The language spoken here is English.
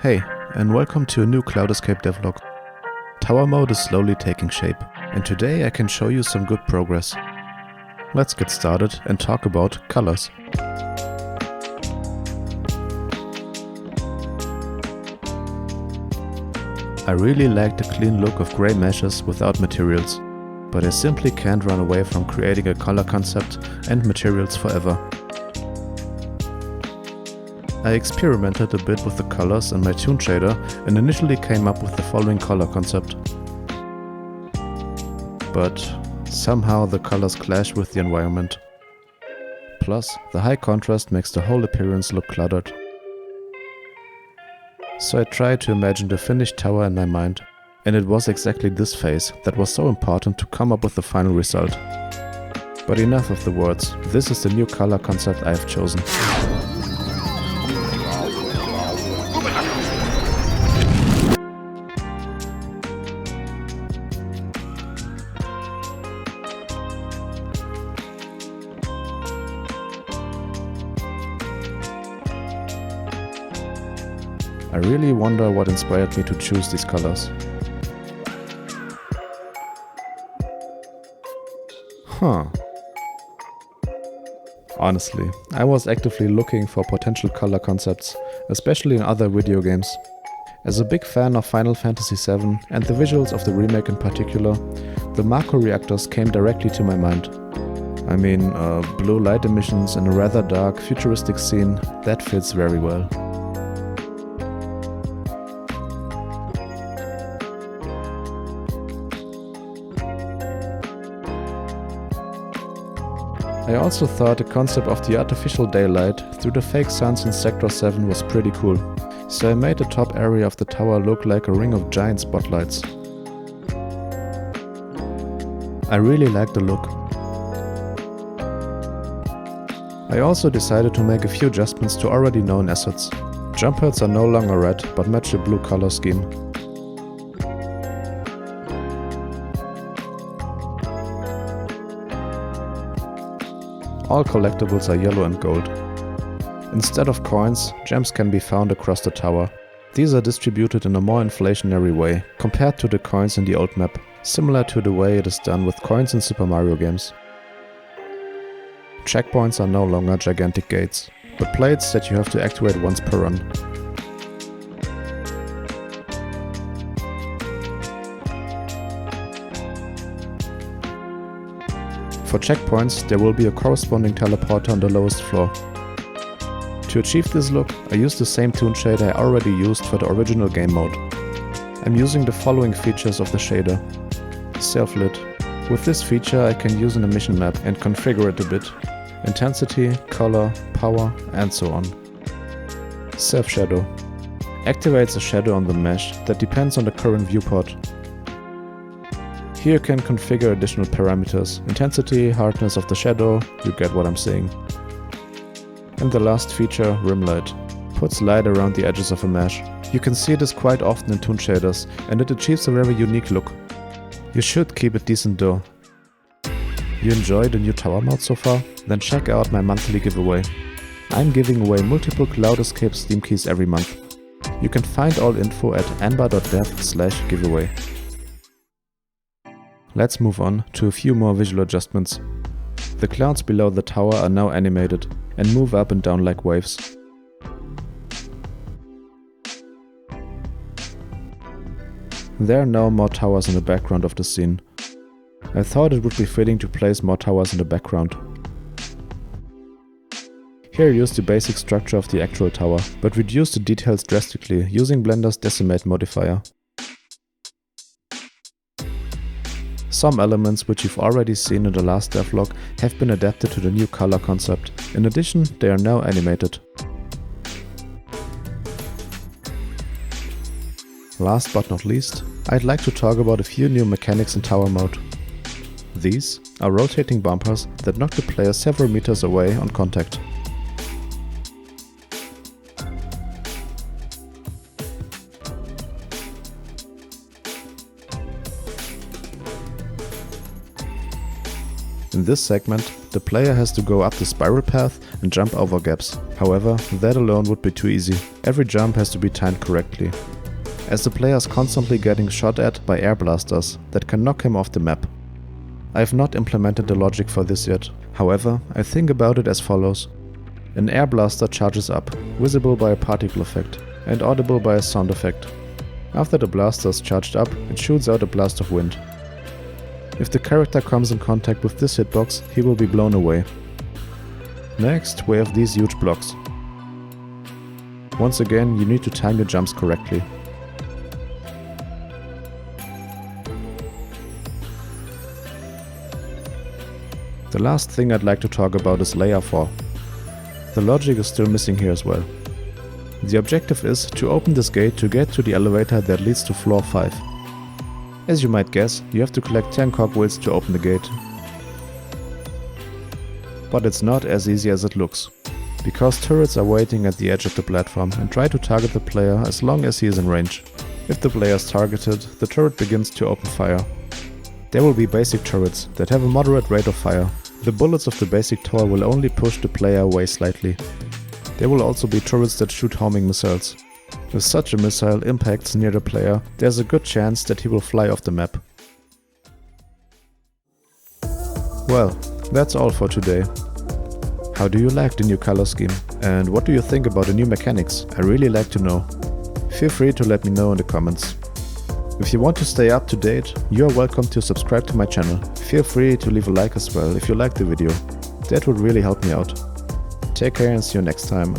Hey, and welcome to a new Cloud Escape devlog. Tower mode is slowly taking shape, and today I can show you some good progress. Let's get started and talk about colors. I really like the clean look of grey meshes without materials, but I simply can't run away from creating a color concept and materials forever. I experimented a bit with the colors in my toon shader and initially came up with the following color concept. But somehow the colors clash with the environment. Plus, the high contrast makes the whole appearance look cluttered. So I tried to imagine the finished tower in my mind, and it was exactly this phase that was so important to come up with the final result. But enough of the words, this is the new color concept I have chosen. I really wonder what inspired me to choose these colors. Honestly, I was actively looking for potential color concepts, especially in other video games. As a big fan of Final Fantasy VII and the visuals of the remake in particular, the Mako reactors came directly to my mind. I mean, blue light emissions in a rather dark, futuristic scene, that fits very well. I also thought the concept of the artificial daylight through the fake suns in Sector 7 was pretty cool, so I made the top area of the tower look like a ring of giant spotlights. I really like the look. I also decided to make a few adjustments to already known assets. Jump pads are no longer red, but match the blue color scheme. All collectibles are yellow and gold. Instead of coins, gems can be found across the tower. These are distributed in a more inflationary way compared to the coins in the old map, similar to the way it is done with coins in Super Mario games. Checkpoints are no longer gigantic gates, but plates that you have to activate once per run. For checkpoints, there will be a corresponding teleporter on the lowest floor. To achieve this look, I used the same toon shader I already used for the original game mode. I'm using the following features of the shader. Self-lit. With this feature I can use an emission map and configure it a bit. Intensity, color, power, and so on. Self-shadow. Activates a shadow on the mesh that depends on the current viewport. Here you can configure additional parameters, intensity, hardness of the shadow, you get what I'm saying. And the last feature, rim light, puts light around the edges of a mesh. You can see this quite often in toon shaders, and it achieves a very unique look. You should keep it decent though. You enjoy the new tower mode so far? Then check out my monthly giveaway. I'm giving away multiple Cloud Escape Steam keys every month. You can find all info at endeetree.dev/giveaway. Let's move on to a few more visual adjustments. The clouds below the tower are now animated and move up and down like waves. There are now more towers in the background of the scene. I thought it would be fitting to place more towers in the background. Here I used the basic structure of the actual tower, but reduced the details drastically using Blender's Decimate modifier. Some elements which you've already seen in the last devlog have been adapted to the new color concept. In addition, they are now animated. Last but not least, I'd like to talk about a few new mechanics in tower mode. These are rotating bumpers that knock the player several meters away on contact. In this segment, the player has to go up the spiral path and jump over gaps. However, that alone would be too easy. Every jump has to be timed correctly, as the player is constantly getting shot at by air blasters that can knock him off the map. I have not implemented the logic for this yet. However, I think about it as follows. An air blaster charges up, visible by a particle effect, and audible by a sound effect. After the blaster is charged up, it shoots out a blast of wind. If the character comes in contact with this hitbox, he will be blown away. Next, we have these huge blocks. Once again, you need to time your jumps correctly. The last thing I'd like to talk about is layer 4. The logic is still missing here as well. The objective is to open this gate to get to the elevator that leads to floor 5. As you might guess, you have to collect 10 cogwheels to open the gate. But it's not as easy as it looks, because turrets are waiting at the edge of the platform and try to target the player as long as he is in range. If the player is targeted, the turret begins to open fire. There will be basic turrets that have a moderate rate of fire. The bullets of the basic tower will only push the player away slightly. There will also be turrets that shoot homing missiles. If such a missile impacts near the player, there's a good chance that he will fly off the map. Well, that's all for today. How do you like the new color scheme? And what do you think about the new mechanics? I really like to know. Feel free to let me know in the comments. If you want to stay up to date, you are welcome to subscribe to my channel. Feel free to leave a like as well if you liked the video. That would really help me out. Take care and see you next time.